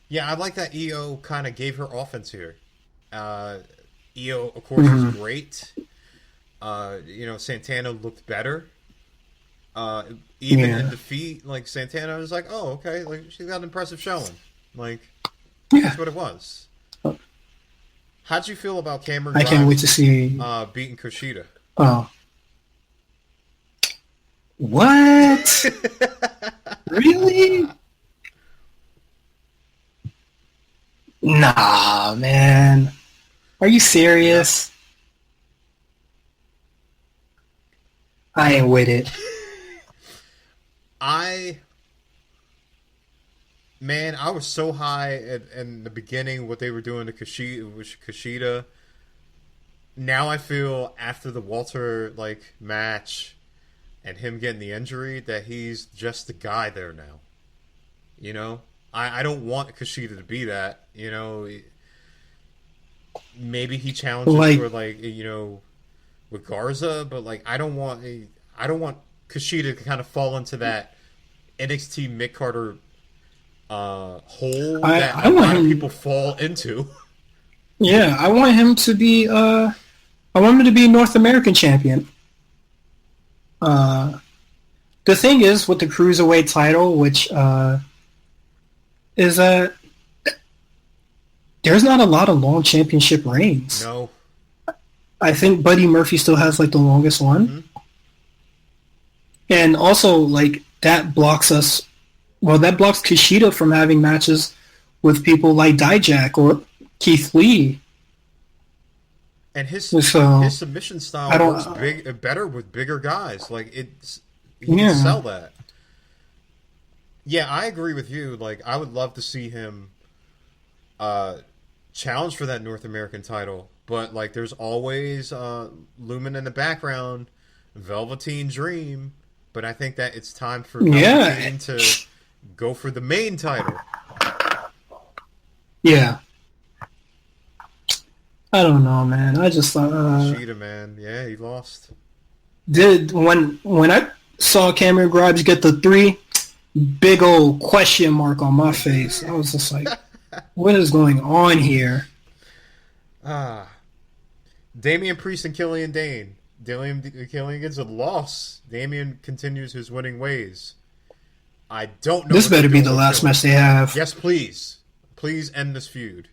Yeah, I like that Io kind of gave her offense here. Io, of course, was great. Santana looked better. Even in defeat, like Santana was like, "Oh, okay, like she's got an impressive showing." Like, that's what it was. How'd you feel about Cameron Grimes? I can't wait to see beating Kushida. Oh, what? Really? Nah, man. Are you serious? I ain't with it. I was so high in the beginning what they were doing to Kushida. Now I feel after the Walter match and him getting the injury that he's just the guy there now. You know, I don't want Kushida to be that. You know, maybe he challenges for with Garza, but I don't want Kushida to kind of fall into that NXT Mick Carter hole that a lot of people fall into. Yeah, I want him to be North American champion. The thing is with the Cruiserweight title, which is that there's not a lot of long championship reigns. No. I think Buddy Murphy still has the longest one. Mm-hmm. And also that blocks us. Well, that blocks Kushida from having matches with people like Dijak or Keith Lee. And his submission style works better with bigger guys. He can sell that. Yeah, I agree with you. I would love to see him challenge for that North American title. But, there's always looming in the background, Velveteen Dream. But I think that it's time for Velveteen to go for the main title. Yeah. I don't know, man. I just thought... Kushida, man. Yeah, he lost. When I saw Cameron Grimes get the 3, big old question mark on my face. I was just like, what is going on here? Damian Priest and Killian Dane. Killian gets a loss. Damian continues his winning ways. I don't know. This better be the last match they have. Yes, please. Please end this feud.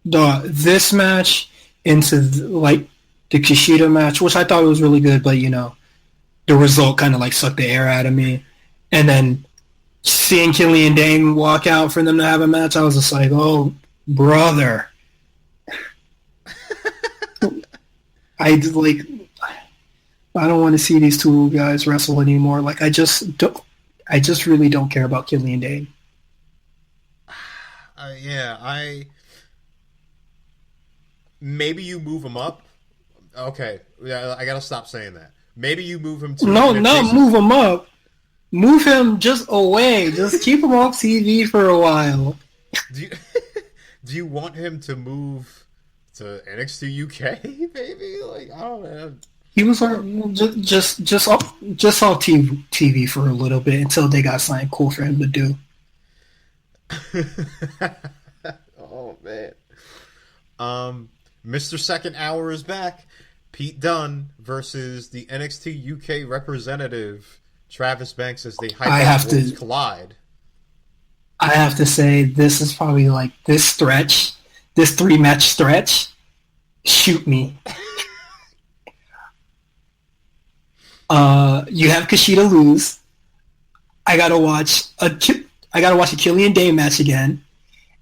This match into the Kushida match, which I thought was really good, but the result kind of sucked the air out of me. And then seeing Killian Dane walk out for them to have a match, I was just like, oh, brother. I don't want to see these two guys wrestle anymore. I just really don't care about Killian Dane. Maybe you move him up. Okay, yeah, I gotta stop saying that. Maybe you move him to move him up. Move him just away. Just keep him off TV for a while. Do you want him to move to NXT UK? Maybe I don't know. He was just off TV for a little bit until they got something cool for him to do. Oh man. Mr. Second Hour is back. Pete Dunne versus the NXT UK representative Travis Banks as they collide. I have to say this is probably this 3-match stretch. Shoot me. You have Kushida lose. I gotta watch a Killian Dane match again,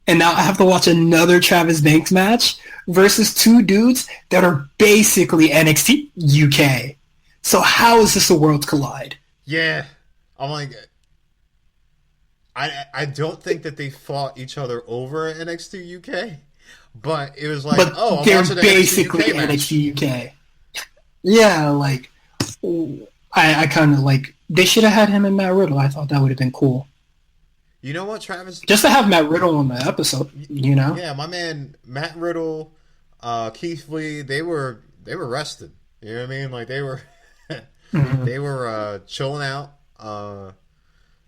and now I have to watch another Travis Banks match versus 2 dudes that are basically NXT UK. So how is this a Worlds Collide? Yeah, I'm I don't think that they fought each other over NXT UK, but it was they're basically NXT UK. Yeah, I kind of they should have had him and Matt Riddle. I thought that would have been cool. You know what, Travis? Just to have Matt Riddle on the episode, you know? Yeah, my man Matt Riddle, Keith Lee, they were rested. You know what I mean? Like they were they were chilling out.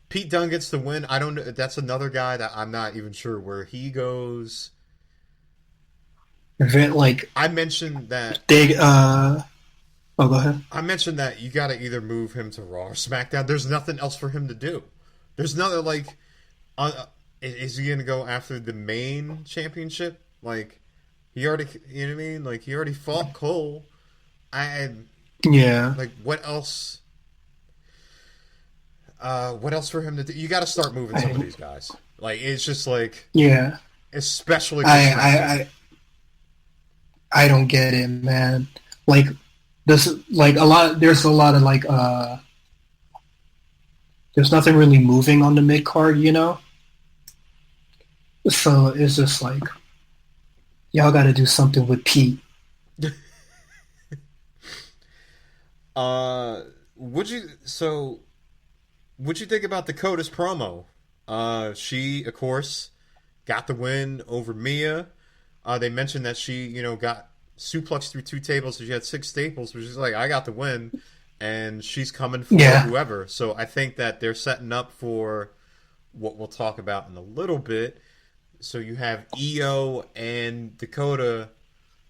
Pete Dunne gets the win. I don't know. That's another guy that I'm not even sure where he goes. Like I mentioned that they oh, go ahead. I mentioned that you got to either move him to Raw or SmackDown. There's nothing else for him to do. There's nothing like. Is he going to go after the main championship? Like he already, you know what I mean? Like he already fought Cole. Yeah. Like what else? What else for him to do? You got to start moving some of these guys. Like it's just like especially. I don't get it, man. Like this, like a lot. There's a lot of like. There's nothing really moving on the mid card, you know. So it's just like y'all got to do something with Pete. Would you think about Dakota's promo? She, of course, got the win over Mia. They mentioned that she, you know, got suplexed through 2 tables, so she had 6 staples, which is like, I got the win, and she's coming for whoever. So I think that they're setting up for what we'll talk about in a little bit. So you have Io and Dakota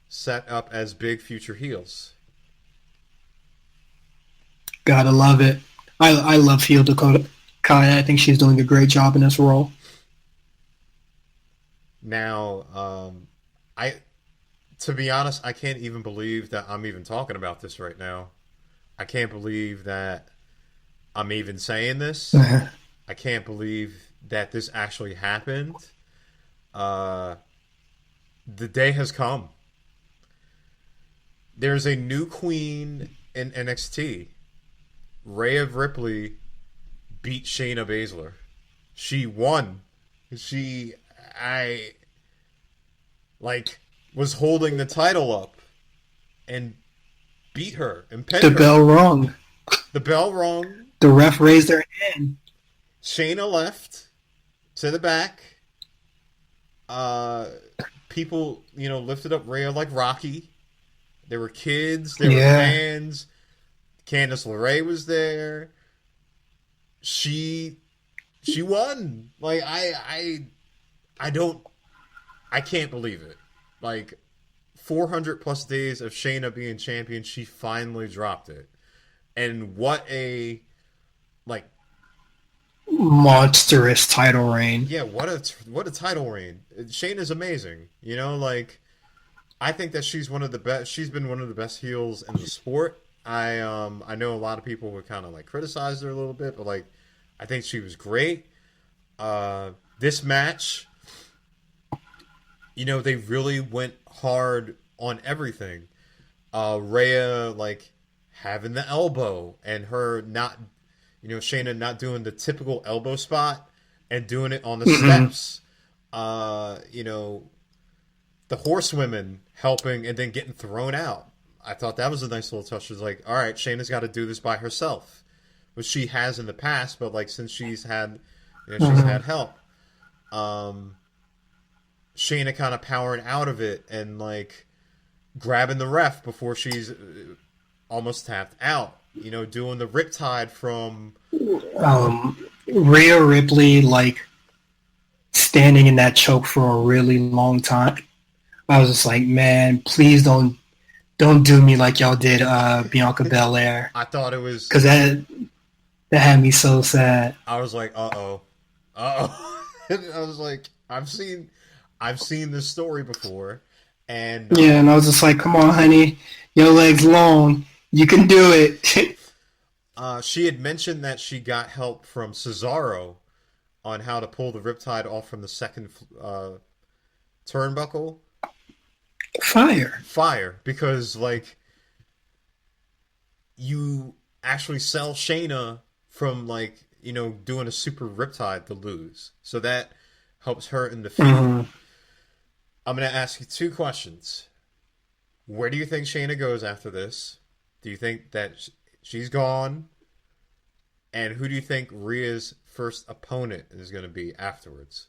set up as big future heels. Gotta love it. I love heel Dakota Kai. I think she's doing a great job in this role. Now, to be honest, I can't even believe that I'm even talking about this right now. I can't believe that I'm even saying this. I can't believe that this actually happened. The day has come. There's a new queen in NXT. Rhea Ripley beat Shayna Baszler. She won. Was holding the title up and beat her and pinned her. The bell rung. The bell rung. The ref raised their hand. Shayna left to the back. People, you know, lifted up Rhea like Rocky. There were kids. There were fans. Candice LeRae was there. She won. Like I can't believe it. Like 400 plus days of Shayna being champion, she finally dropped it. And what a monstrous title reign. Yeah, what a title reign. Shayna's amazing. You know, like I think that she's one of the best. She's been one of the best heels in the sport. I know a lot of people would kind of like criticize her a little bit, but like I think she was great. This match, you know, they really went hard on everything. Rhea like having the elbow and her not, you know, Shayna not doing the typical elbow spot and doing it on the steps. You know, the horsewomen helping and then getting thrown out. I thought that was a nice little touch. It was like, all right, Shayna's got to do this by herself, which she has in the past, but like since she's had, you know, she's had help. Shayna kind of powering out of it and like grabbing the ref before she's almost tapped out. You know, doing the riptide from Rhea Ripley, like standing in that choke for a really long time. I was just like, man, please don't do me like y'all did Bianca Belair. I thought it was because that had me so sad. I was like, uh-oh. I was like, I've seen this story before, and and I was just like, come on, honey, your legs long, you can do it. She had mentioned that she got help from Cesaro on how to pull the riptide off from the second turnbuckle. Fire, because like you actually sell Shayna from like, you know, doing a super riptide to lose, so that helps her in the feud. I'm going to ask you 2 questions. Where do you think Shayna goes after this? Do you think that she's gone? And who do you think Rhea's first opponent is going to be afterwards?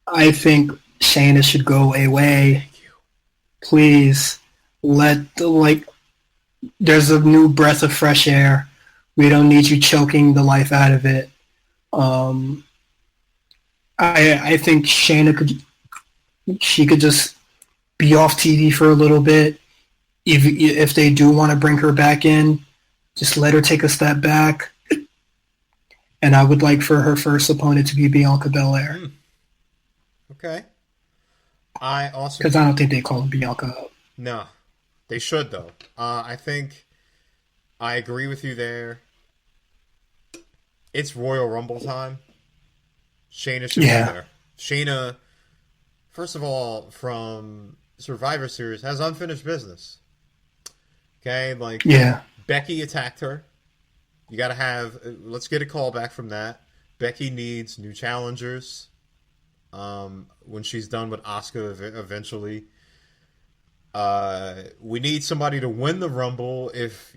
I think Shayna should go away. Thank you. Please there's a new breath of fresh air. We don't need you choking the life out of it. I think Shayna could just be off TV for a little bit. If they do want to bring her back in, just let her take a step back. And I would like for her first opponent to be Bianca Belair. Okay. Because I don't think they call Bianca up. No. They should, though. I think I agree with you there. It's Royal Rumble time. Shayna should be there. Shayna, first of all, from Survivor Series, has unfinished business. Okay? Becky attacked her. You got to have... Let's get a call back from that. Becky needs new challengers when she's done with Asuka eventually. We need somebody to win the Rumble if,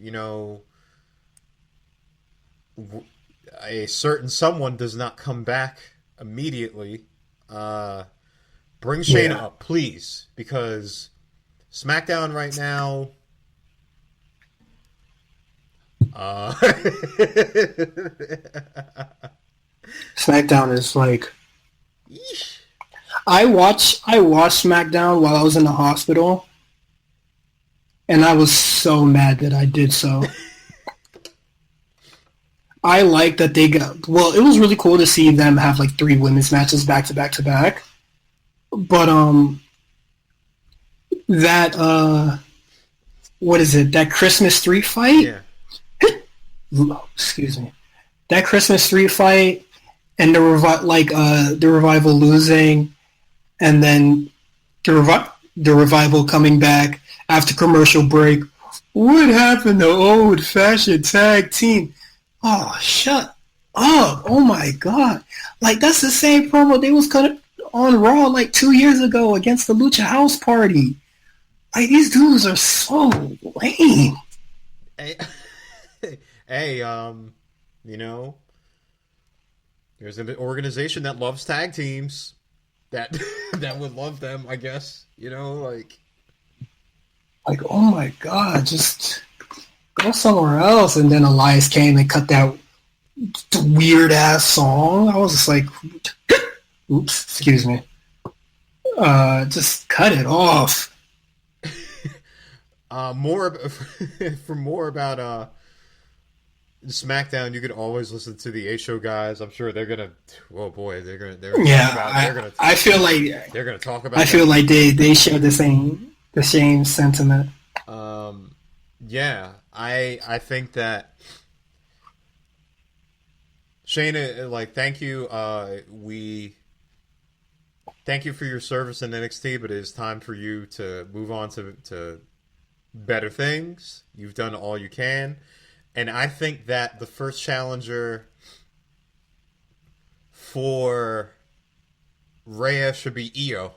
a certain someone does not come back immediately. Bring Shayna up, please, because SmackDown right now... SmackDown is I watched SmackDown while I was in the hospital, and I was so mad that I did so. I like that they got... Well, it was really cool to see them have 3 women's matches back to back to back. But that what is it? That Christmas 3 fight? Yeah. Excuse me. That Christmas 3 fight and the revival losing, and then the revival coming back after commercial break. What happened to old-fashioned tag team? Oh, shut up. Oh, my God. That's the same promo they was cut on Raw 2 years ago against the Lucha House Party. These dudes are so lame. Hey, there's an organization that loves tag teams that would love them, I guess. Oh my God, just go somewhere else. And then Elias came and cut that weird ass song. I was just oops, excuse me. Just cut it off. More about SmackDown, you could always listen to the A-Show guys. I'm sure they're gonna. Oh boy, they're gonna. I feel like they're gonna talk about. I feel like they share the same sentiment. Yeah, I think that Shayna, thank you. We thank you for your service in NXT, but it is time for you to move on to better things. You've done all you can. And I think that the first challenger for Rhea should be Io.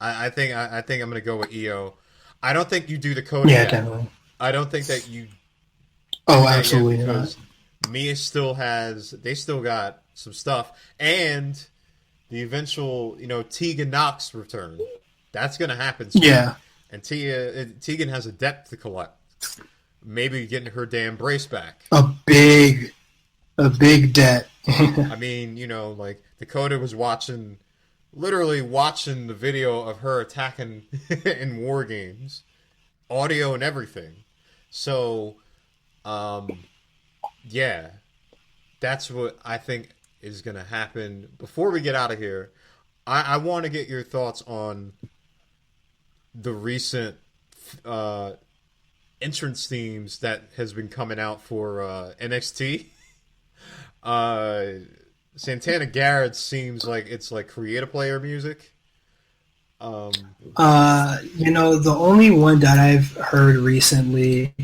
I think I'm going to go with Io. I don't think you do the Dakota. Yeah, definitely. I don't think that you. Oh, absolutely not. Mia still got some stuff, and the eventual, Tegan Knox return. That's going to happen soon. Yeah. And Tegan has a debt to collect. Maybe getting her damn brace back. A big debt. I mean, Dakota was literally watching the video of her attacking in War Games, audio and everything. So, yeah, that's what I think is going to happen. Before we get out of here, I want to get your thoughts on the recent entrance themes that has been coming out for NXT. Santana Garrett seems like it's create a player music. The only one that I've heard recently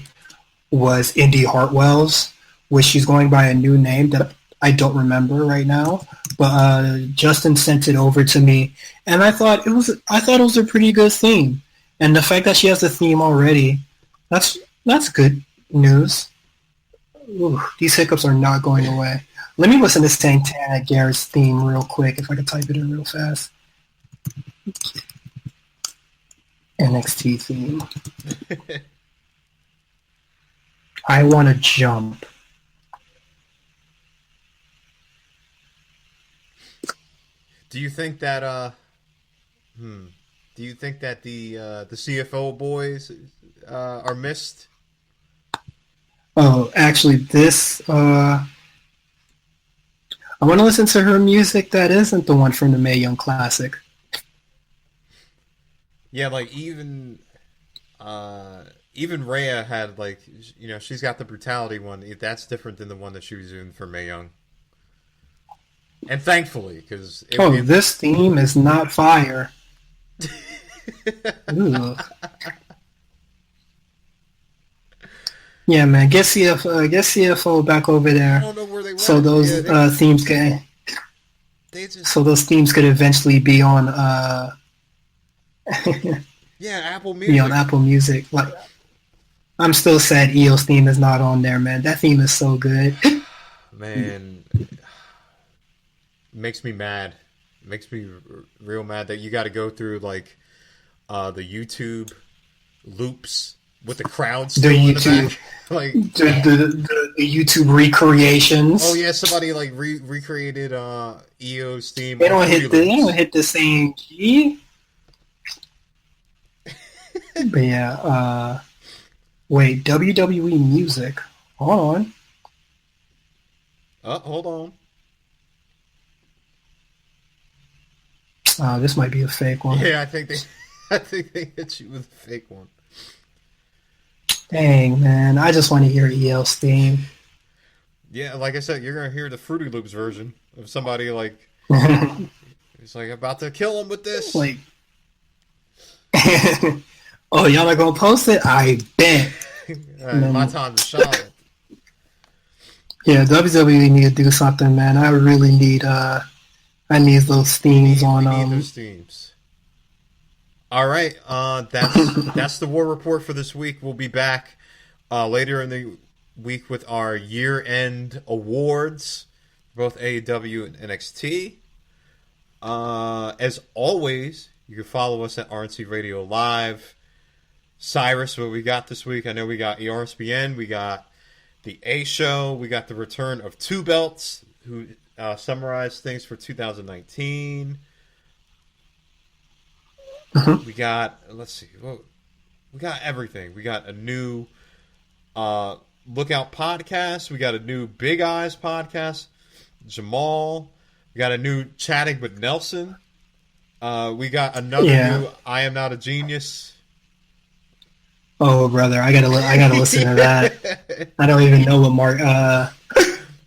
was Indy Hartwell's, which she's going by a new name that I don't remember right now. But Justin sent it over to me, and I thought it was a pretty good theme. And the fact that she has a theme already, that's good news. Ooh, these hiccups are not going away. Let me listen to Santana Garrett's theme real quick, if I can type it in real fast. NXT theme. I want to jump. Do you think that do you think that the CFO boys are missed? Oh, actually, I want to listen to her music that isn't the one from the Mae Young Classic. Yeah, like even Rhea had, like, you know, she's got the brutality one. That's different than the one that she was doing for Mae Young. And thankfully, because this theme is not fire. Ooh. Yeah, man, get CFO back over there. I don't know where they went. So those themes can. So those themes could eventually be on. Yeah, Apple Music. Be on Apple Music. Like, I'm still sad EO's theme is not on there, man. That theme is so good. Man, makes me mad. Makes me real mad that you got to go through, like, the YouTube loops with the crowd still in the back. Like the YouTube recreations. Oh yeah, somebody like recreated EO's theme. They don't hit the same key. But yeah, wait, WWE music. Hold on. Hold on. This might be a fake one. Yeah, I think they hit you with a fake one. Dang, man, I just want to hear EL's theme. Yeah, like I said, you're gonna hear the Fruity Loops version of somebody like it's like about to kill him with this. Like, oh, y'all are gonna post it? I bet. My time to shine. Yeah, WWE need to do something, man. I really need I need those themes on. We need those themes. All right, that's the War Report for this week. We'll be back later in the week with our year-end awards, both AEW and NXT. As always, you can follow us at RNC Radio Live. Cyrus, what we got this week? I know we got ERSPN, we got the A Show, we got the return of Two Belts, who summarized things for 2019. We got, let's see, we got everything. We got a new Lookout podcast. We got a new Big Eyes podcast. Jamal. We got a new Chatting with Nelson. We got another new I Am Not a Genius. Oh, brother, I gotta listen to that. I don't even know what Mark.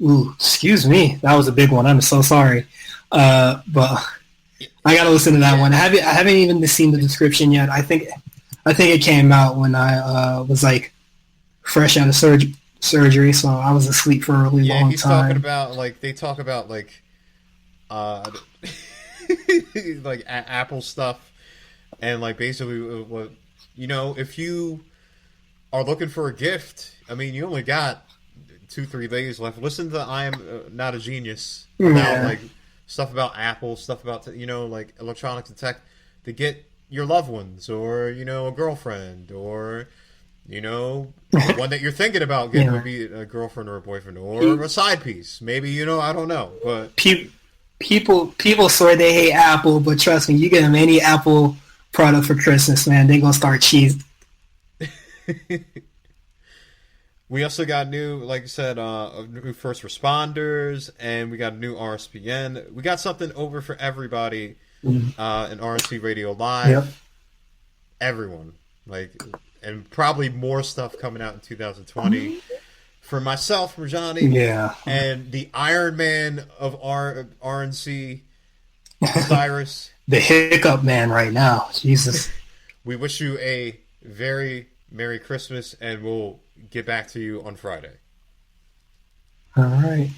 Ooh, excuse me, that was a big one. I'm so sorry, but I gotta listen to that one. I haven't even seen the description yet. I think it came out when I was like fresh out of surgery, so I was asleep for a really long time. Yeah, he's talking about they talk about like Apple stuff, and like basically what, you know, if you are looking for a gift, I mean, you only got 2-3 days left. Listen to I Am Not a Genius about like stuff about Apple, stuff about, you know, like electronics and tech to get your loved ones, or, you know, a girlfriend, or, you know, one that you're thinking about getting would be a girlfriend or a boyfriend, or a side piece. Maybe, you know, I don't know, but people swear they hate Apple, but trust me, you get them any Apple product for Christmas, man, they gonna start cheesing. We also got new, like I said, new first responders, and we got a new RSPN. We got something over for everybody in RNC Radio Live. Yep. Everyone, and probably more stuff coming out in 2020. For myself, Murjani, and the Iron Man of RNC, Cyrus. The hiccup man right now, Jesus. We wish you a very Merry Christmas, and we'll get back to you on Friday. All right.